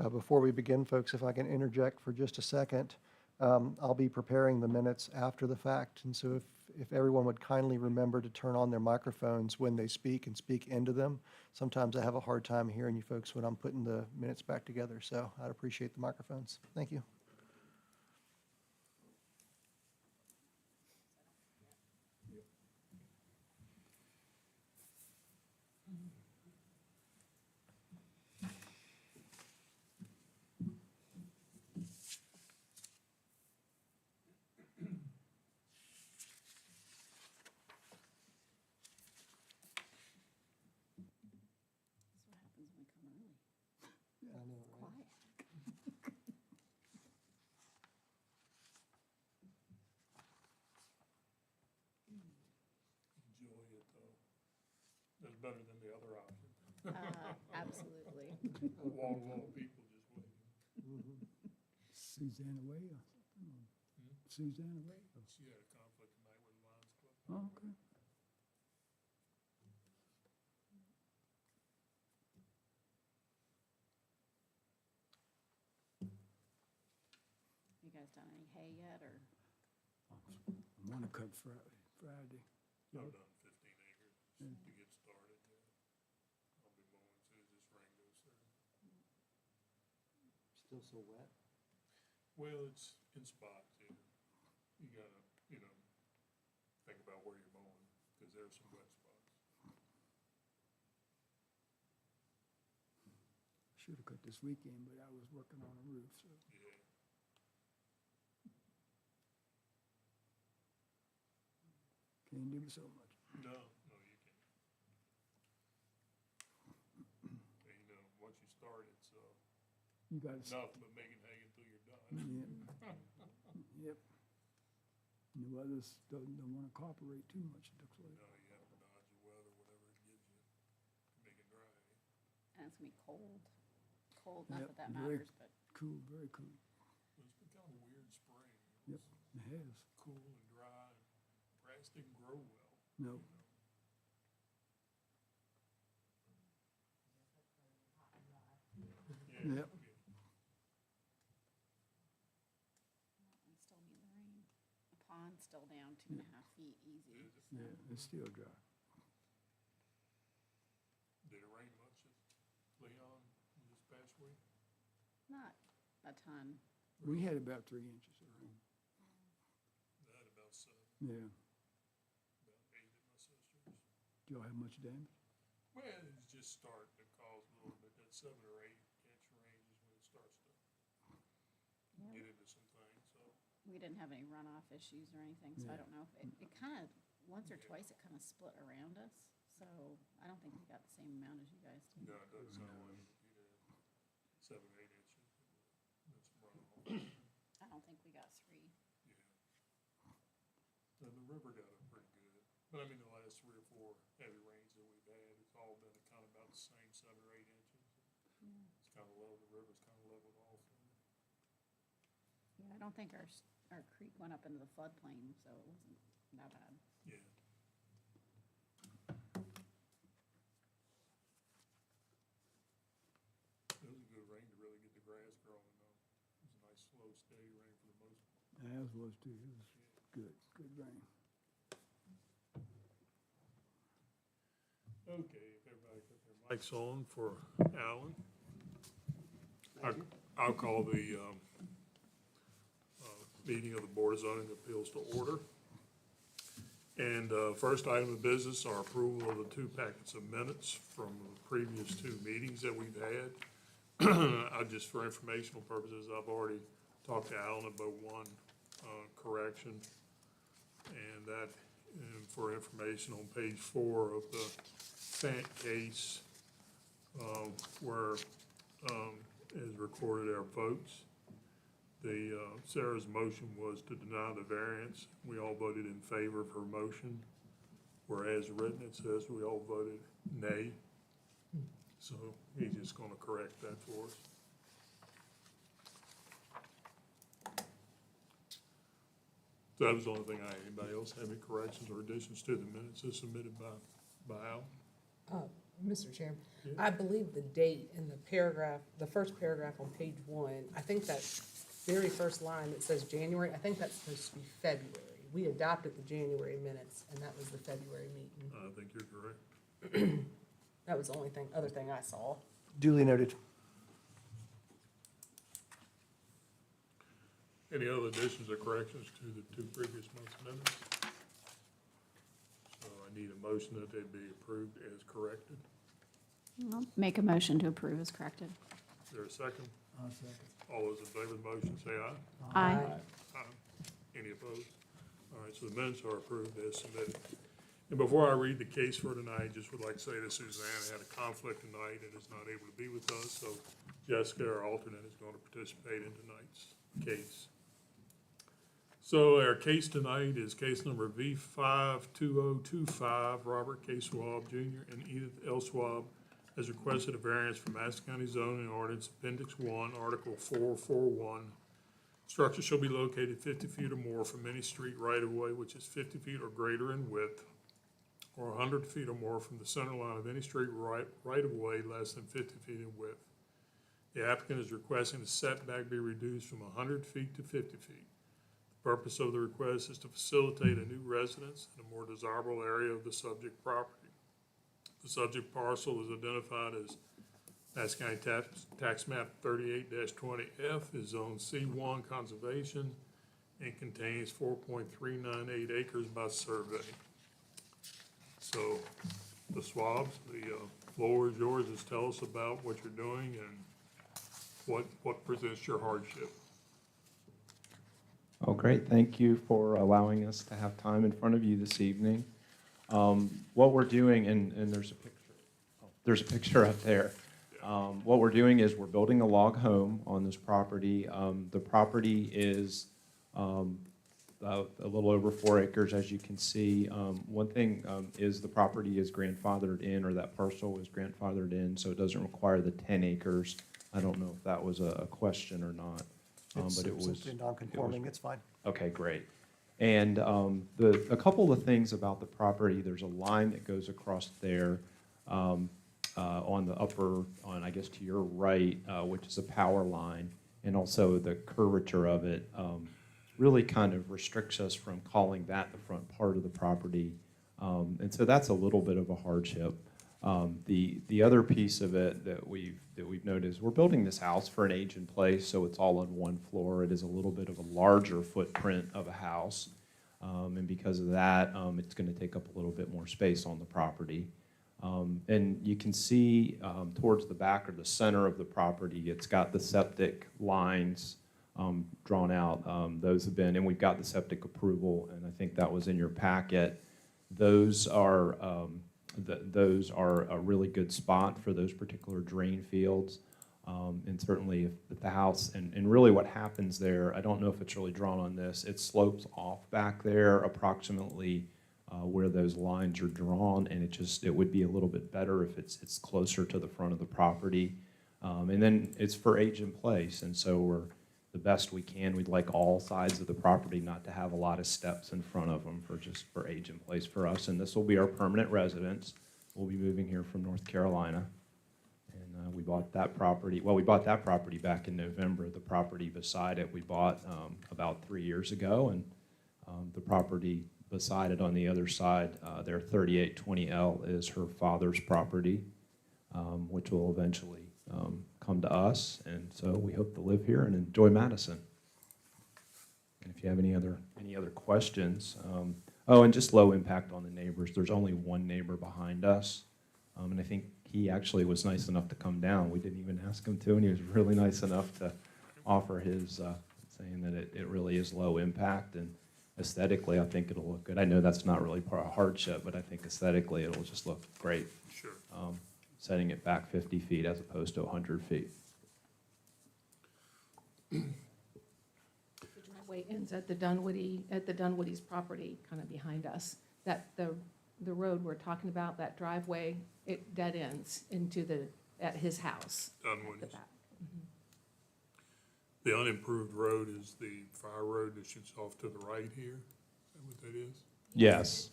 Before we begin, folks, if I can interject for just a second, I'll be preparing the minutes after the fact, and so if everyone would kindly remember to turn on their microphones when they speak and speak into them. Sometimes I have a hard time hearing you folks when I'm putting the minutes back together, so I'd appreciate the microphones. Thank you. That's what happens when we come early. I know, right? Quiet. Enjoy it, though. That's better than the other option. Absolutely. Wall people just waiting. Susanna Way or something? Susanna Way? She had a conflict tonight with the Lions Club. Oh, okay. You guys done any hay yet, or? I want to cut Friday. I've done 15 acres to get started. I'll be mowing as soon as this rain goes through. Still so wet? Well, it's in spots, yeah. You gotta, think about where you're mowing, because there's some wet spots. Should have cut this weekend, but I was working on a roof, so. Yeah. Can't do so much. No, you can't. And, once you start, it's, You got to, nothing but making hay until you're done. yep. And the others don't want to cooperate too much, it looks like. No, you have to dodge the weather, whatever it gives you, to make it dry. And it's gonna be cold. Cold, not Yep, that that very- matters, but Cool, very cool. Well, it's been kind of a weird spring. Yep, it has. Cool and dry, and grass didn't grow well. No. Yeah. Yep. we still need the rain. The pond's still down 2.5 feet easy. so- Yeah, it's still dry. Did it rain much at Leon this past week? Not a ton. We had about 3 inches of rain. I had about 7, Yeah. about 8 at my sister's. Do y'all have much damage? Well, it's just starting to cause a little bit, that 7 or 8 inch range is when it starts to Yeah. get into some things, so. We didn't have any runoff issues or anything, so I Yeah. don't know if it kind of, once or Yeah. twice, it kind of split around us. So I don't think we got the same amount as you guys did. No, it doesn't sound like it. If you'd had 7, 8 inches, that's runoff. I don't think we got 3. Yeah. And the river got up pretty good. But I mean, the last 3 or 4 heavy rains that we've had, it's all been kind of about the same, 7 or 8 inches. It's kind of low, the river's kind of leveled off. Yeah, I don't think our creek went up into the floodplain, so it wasn't that bad. Yeah. It was a good rain to really get the grass growing though. It was a nice, slow, steady rain for the most part. As was too. It was good rain. Okay, if everybody put their mics on for Alan. I'll call the meeting of the Board of Zoning Appeals to order. And first item of business, our approval of the 2 packets of minutes from the previous 2 meetings that we've had. Just for informational purposes, I've already talked to Alan about one correction. And that, for information, on page 4 of the Fant case, where is recorded our votes. Sarah's motion was to deny the variance. We all voted in favor of her motion, whereas written it says we all voted nay. So he's just gonna correct that for us. So that was the only thing I had. Anybody else have any corrections or additions to the minutes as submitted by Al? Mr. Chairman, Yeah. I believe the date in the paragraph, the first paragraph on page 1, I think that very first line that says January, I think that's supposed to be February. We adopted the January minutes, and that was the February meeting. I think you're correct. That was the only thing, other thing I saw. Duly noted. Any other additions or corrections to the two previous month's minutes? So I need a motion that they be approved as corrected. I'll make a motion to approve as corrected. Is there a second? I'll second. All those in favor of the motion say aye. Aye. Aye. Any opposed? All right, so the minutes are approved as submitted. And before I read the case for tonight, just would like to say that Suzanne had a conflict tonight and is not able to be with us, so Jessica, our alternate, is going to participate in tonight's case. So our case tonight is case number V52025, Robert K. Schwab Jr. and Edith L. Schwab has requested a variance from Madison County zoning ordinance Appendix 1, Article 441. Structure shall be located 50 feet or more from any street right-of-way which is 50 feet or greater in width, or 100 feet or more from the center line of any street right-of-way less than 50 feet in width. The applicant is requesting the setback be reduced from 100 feet to 50 feet. The purpose of the request is to facilitate a new residence in a more desirable area of the subject property. The subject parcel is identified as Madison County Tax Map 38-20F, is Zone C1 Conservation, and contains 4.398 acres by survey. So, the Swabs, the floor is yours. Just tell us about what you're doing and what presents your hardship. Oh, great. Thank you for allowing us to have time in front of you this evening. What we're doing, and there's a picture. There's a picture up there. What we're doing is we're building a log home on this property. The property is a little over 4 acres, as you can see. One thing is the property is grandfathered in, or that parcel is grandfathered in, so it doesn't require the 10 acres. I don't know if that was a question or not. It's But it was simply non-conforming, it's fine. Okay, great. And a couple of things about the property, there's a line that goes across there on the upper, I guess to your right, which is a power line, and also the curvature of it really kind of restricts us from calling that the front part of the property. And so that's a little bit of a hardship. The other piece of it that we've noticed is we're building this house for an age in place, so it's all on one floor. It is a little bit of a larger footprint of a house, and because of that, it's going to take up a little bit more space on the property. And you can see towards the back or the center of the property, it's got the septic lines drawn out. Those have been, and we've got the septic approval, and I think that was in your packet. Those are a really good spot for those particular drain fields. And certainly if the house, and really what happens there, I don't know if it's really drawn on this, it slopes off back there approximately where those lines are drawn, and it would be a little bit better if it's closer to the front of the property. And then it's for age in place, and so we're the best we can. We'd like all sides of the property not to have a lot of steps in front of them for age in place for us. And this will be our permanent residence. We'll be moving here from North Carolina. And we bought that property, we bought that property back in November. The property beside it we bought about 3 years ago, and the property beside it on the other side, their 3820L is her father's property, which will eventually come to us, and so we hope to live here and enjoy Madison. And if you have any other questions, and just low impact on the neighbors. There's only one neighbor behind us, and I think he actually was nice enough to come down. We didn't even ask him to, and he was really nice enough to offer his, saying that it really is low impact, and aesthetically I think it'll look good. I know that's not really part of hardship, but I think aesthetically it'll just look great. Sure. Setting it back 50 feet as opposed to 100 feet. The driveway ends at the Dunwoody's property, kind of behind us. That the road we're talking about, that driveway, it dead ends at his house. at the Dunwoody's. back. The unimproved road is the fire road that shoots off to the right here. Is that what that is? Yes.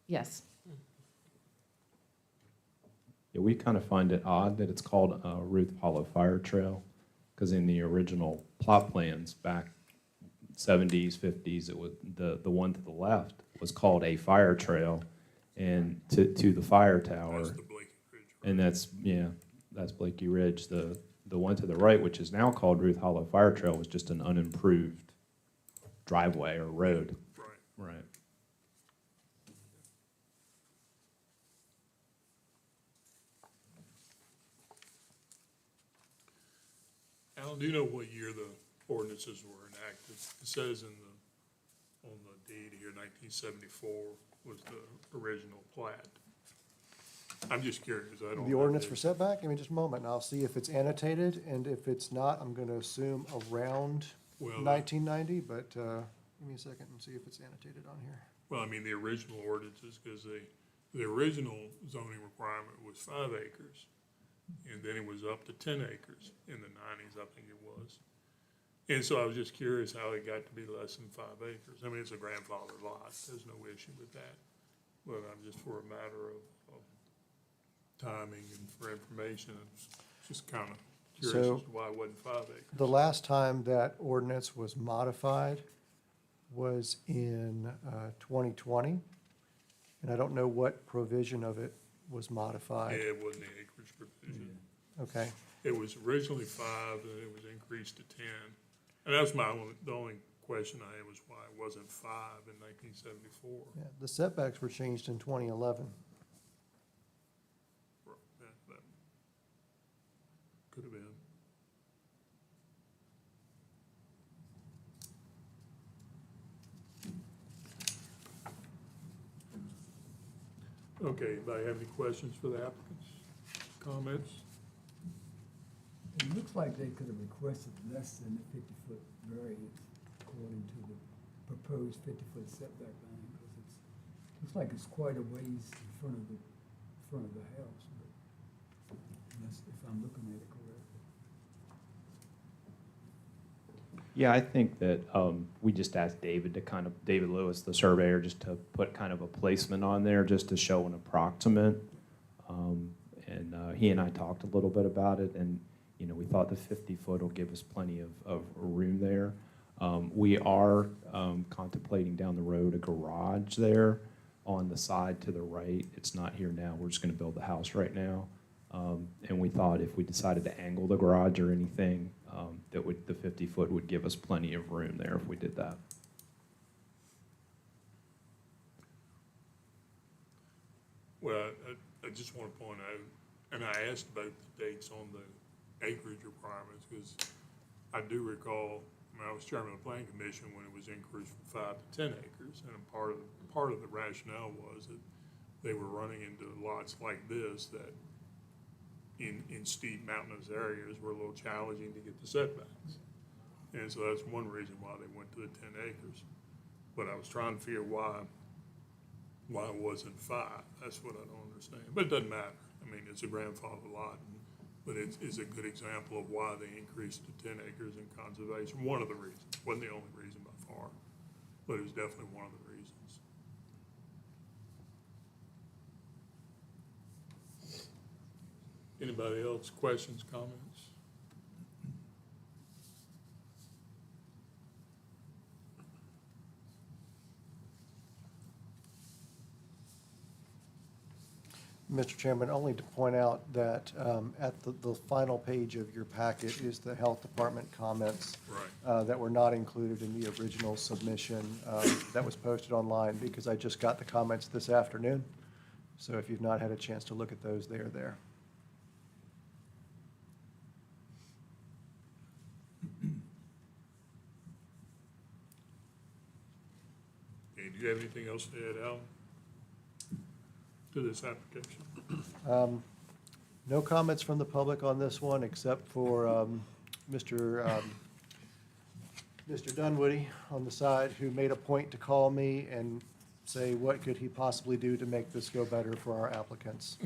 Yes. Yeah, we kind of find it odd that it's called Ruth Hollow Fire Trail, because in the original plot plans back 70s, 50s, it was, the one to the left was called a fire trail and to the fire tower. That's the Blakey Ridge. Road. And that's, yeah, that's Blakey Ridge. The one to the right, which is now called Ruth Hollow Fire Trail, was just an unimproved driveway or road. Right. Right. Alan, do you know what year the ordinances were enacted? It says on the deed here, 1974 was the original plat. I'm just curious, I don't. The know. ordinance for setback, give me just a moment, and I'll see if it's annotated, and if it's not, I'm gonna assume around Well, 1990, but give me a second and see if it's annotated on here. Well, I mean, the original ordinances, because the original zoning requirement was 5 acres, and then it was up to 10 acres in the 90s, I think it was. And so I was just curious how it got to be less than 5 acres. I mean, it's a grandfather lot, there's no issue with that. But I'm just for a matter of timing and for information, I'm just kind of curious So- as to why it wasn't 5 acres. The last time that ordinance was modified was in 2020, and I don't know what provision of it was Yeah, modified. it wasn't the acreage provision. Okay, It was originally 5, and it was increased to 10. And that's the only question I had was why it wasn't 5 in 1974. yeah, the setbacks were changed in 2011. That could have been. Okay, anybody have any questions for the applicants? Comments? It looks like they could have requested less than the 50-foot variance according to the proposed 50-foot setback line, because looks like it's quite a ways in front of the house, but unless, if I'm looking at it correctly. Yeah, I think that we just asked David to kind of, David Lewis, the surveyor, just to put kind of a placement on there, just to show an approximate. And he and I talked a little bit about it, and, you know, we thought the 50-foot will give us plenty of room there. We are contemplating down the road a garage there on the side to the right. It's not here now, we're just gonna build the house right now. And we thought if we decided to angle the garage or anything, that the 50-foot would give us plenty of room there if we did that. Well, I just want to point out, and I asked about the dates on the acreage requirements, because I do recall, I was chairman of the planning commission when it was increased from 5 to 10 acres, and part of the rationale was that they were running into lots like this that in steep mountainous areas were a little challenging to get the setbacks. And so that's one reason why they went to the 10 acres. But I was trying to figure why it wasn't 5. That's what I don't understand. But it doesn't matter. I mean, it's a grandfather lot, but it's a good example of why they increased to 10 acres in conservation. One of the reasons. Wasn't the only reason by far, but it was definitely one of the reasons. Anybody else, questions, comments? Mr. Chairman, only to point out that at the final page of your packet is the Health Department comments Right. that were not included in the original submission that was posted online, because I just got the comments this afternoon. So if you've not had a chance to look at those, they are there. Okay, do you have anything else to add, Alan, to this application? No comments from the public on this one, except for Mr. Dunwoody on the side, who made a point to call me and say, what could he possibly do to make this go better for our applicants?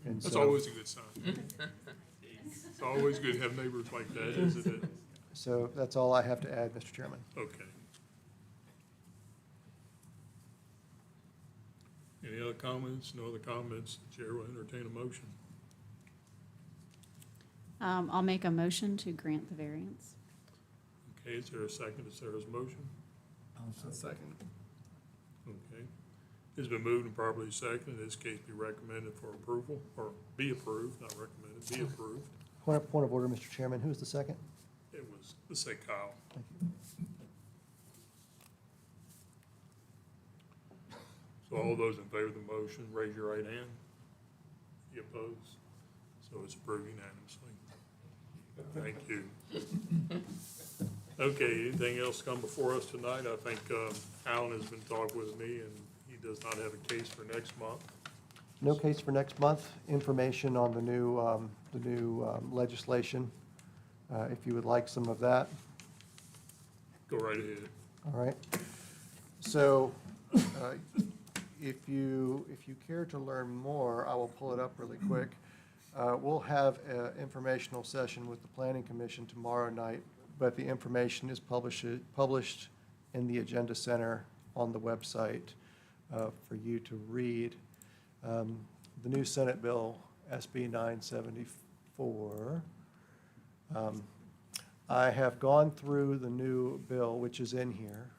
And That's so, always a good sign. It's always good to have neighbors like that, isn't it? so that's all I have to add, Mr. Chairman. Okay. Any other comments? No other comments? The chair will entertain a motion. I'll make a motion to grant the variance. Okay, is there a second to Sarah's motion? I'll second. Okay. It's been moved and properly seconded, in this case be recommended for approval, or be approved, not recommended, be approved. Point of order, Mr. Chairman. Who's the second? It was, let's say Kyle. Thank you. So all those in favor of the motion, raise your right hand. You opposed? So it's approved unanimously. Thank you. Okay, anything else come before us tonight? I think Alan has been talking with me, and he does not have a case for next month. No case for next month. Information on the new legislation, if you would like some of that. Go right ahead. All right. So if you care to learn more, I will pull it up really quick. We'll have an informational session with the Planning Commission tomorrow night, but the information is published in the Agenda Center on the website for you to read. The new Senate Bill, SB 974. I have gone through the new bill, which is in here.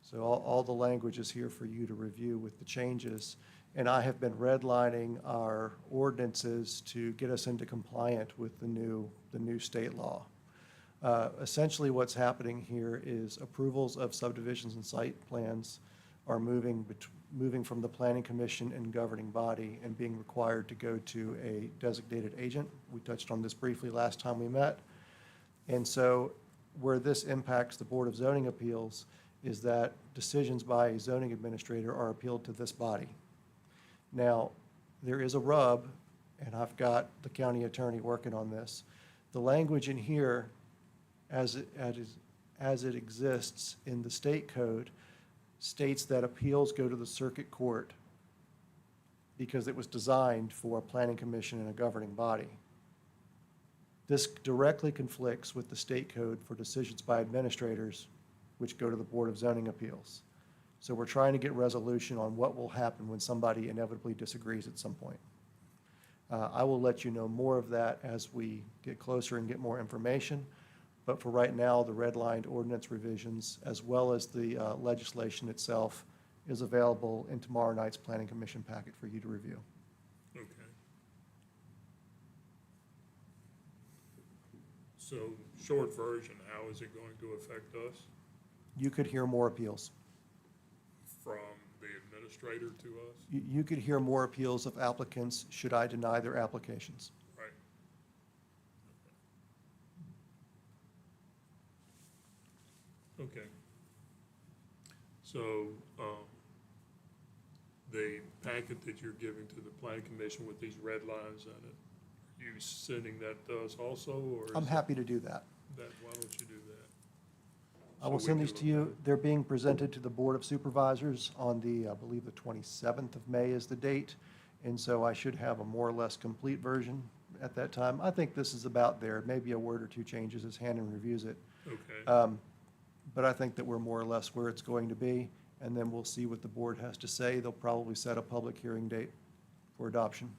So all the language is here for you to review with the changes. And I have been redlining our ordinances to get us into compliant with the new state law. Essentially, what's happening here is approvals of subdivisions and site plans are moving from the Planning Commission and governing body and being required to go to a designated agent. We touched on this briefly last time we met. And so where this impacts the Board of Zoning Appeals is that decisions by a zoning administrator are appealed to this body. Now, there is a rub, and I've got the county attorney working on this. The language in here, as it exists in the state code, states that appeals go to the circuit court because it was designed for a planning commission and a governing body. This directly conflicts with the state code for decisions by administrators, which go to the Board of Zoning Appeals. So we're trying to get resolution on what will happen when somebody inevitably disagrees at some point. I will let you know more of that as we get closer and get more information. But for right now, the redlined ordinance revisions, as well as the legislation itself, is available in tomorrow night's Planning Commission packet for you to review. Okay. So, short version, how is it going to affect us? You could hear more appeals. From the administrator to us? You could hear more appeals of applicants should I deny their applications. Right. Okay. So, the packet that you're giving to the planning commission with these red lines on it, are you sending that to us also, or? I'm happy to do that. Why don't you do that? I will So we send can these to look you. at it. They're being presented to the Board of Supervisors on the, I believe, the 27th of May is the date. And so I should have a more or less complete version at that time. I think this is about there, maybe a word or two changes as Hannon reviews it. Okay, But I think that we're more or less where it's going to be, and then we'll see what the board has to say. They'll probably set a public hearing date for adoption.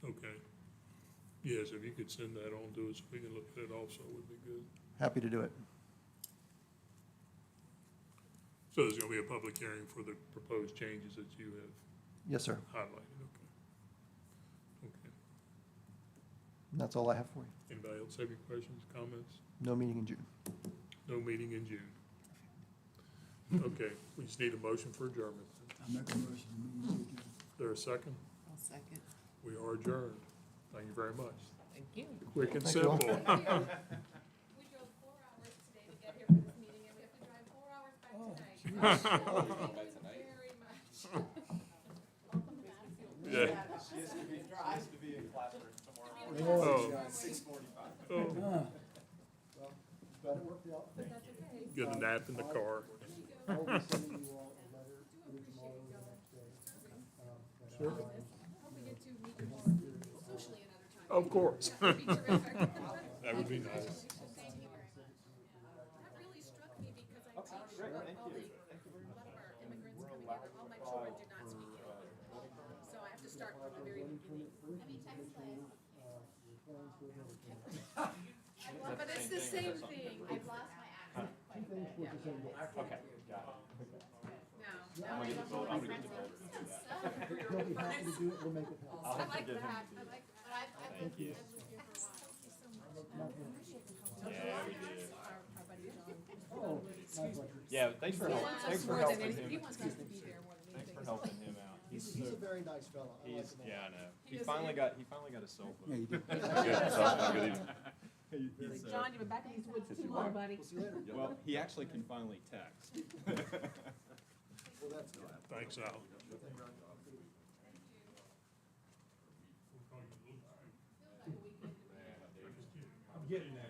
okay. Yes, if you could send that on to us, we can look at it also, would be good. Happy to do it. So there's gonna be a public hearing for the proposed changes that you have Yes, sir. highlighted, okay. Okay. And that's all I have for you. Anybody else have any questions, comments? No meeting in June. No meeting in June. Okay, we just need a motion for adjournment. I make a motion, we move to Is there a second? I'll second. We are adjourned. Thank you very much. Thank you. Quick and Thank you all. simple. We drove 4 hours today to get here for this meeting, and we have to drive 4 hours back tonight. Thank you very much. Welcome to Battlefield. Yeah. Oh. Oh, But it worked out. But that's okay. get a nap in the car. I will be sending you all a letter either tomorrow or the next day. Sure. Hope we get to meet you more socially another time. Of course. That would be terrific. That would be nice. Thank you. That really struck me because I teach all the, a lot of our immigrants coming here, all my children do not speak English. So I have to start from the very beginning. Have you text Liz? Same thing. I've lost my accent quite a bit. Okay, got No, I love all my friends. He'll be happy to do it, we'll make it happen. I like that. I like, but I've lived here for a while. Thank you so much. Yeah, we did. Our buddy John. Oh, my pleasure. Yeah, thanks for He helping, wants thanks us for more than helping anything. He him. wants us to be there more than Thanks anything. for helping him out. He's a very nice fella. I like He's, him a lot. yeah, I know. He He is- finally got a cell phone. Yeah, you did. He's, John, you've been back in these woods too long, buddy. We'll see you later. well, he actually can finally text. Well, that's good. Thanks, Al. I'm getting there.